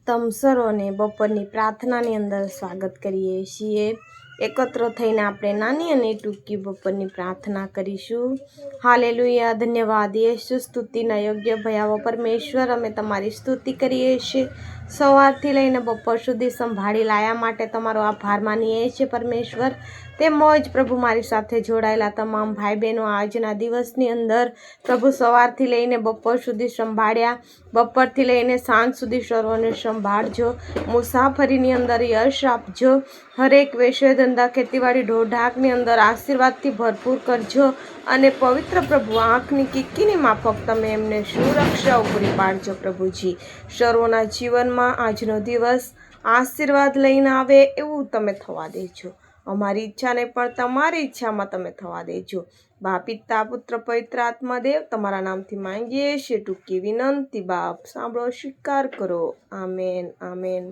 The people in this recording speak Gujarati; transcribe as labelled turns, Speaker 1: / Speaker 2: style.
Speaker 1: તમ સર્વને બપોરની પ્રાર્થનાની અંદર સ્વાગત કરીએ છીએ। એકત્ર થઈને આપણે નાની અને ટૂંકી બપોરની પ્રાર્થના કરીશું। હાલેલુયા, ધન્યવાદ યેસુ, સ્તુતિના યોગ્ય ભયાવો પરમેશ્વર, અમે તમારી સ્તુતિ કરીએ છીએ। સવારથી લઈને બપોર સુધી સંભાળી લાયા માટે તમારો આભાર માનીએ છીએ પરમેશ્વર। તેમજ પ્રભુ મારી સાથે જોડાયેલા તમામ ભાઈ બહેનો આજના દિવસની અંદર પ્રભુ સવારથી લઈને બપોર સુધી સંભાળ્યા, બપોરથી લઈને સાંજ સુધી સર્વને સંભાળજો। મુસાફરીની અંદર યશ આપજો। હરેક વ્યવસાય ધંધા ખેતીવાડી ઢોરઢાકની અંદર આશીર્વાદથી ભરપૂર કરજો અને પવિત્ર પ્રભુ આંખની કીકીની માફક તમે એમને સુરક્ષાઓ પૂરી પાડજો પ્રભુજી। સર્વના જીવનમાં આજનો દિવસ આશીર્વાદ લઈને આવે એવું તમે થવા દેજો। અમારી ઈચ્છાને પણ તમારી ઈચ્છામાં તમે થવા દેજો। બાપ, પિતા, પુત્ર, પવિત્ર આત્મા દેવ, તમારા નામથી માંગીએ છીએ ટૂંકી વિનંતી બાપ, સાંભળો, સ્વીકાર કરો। Amen, amen.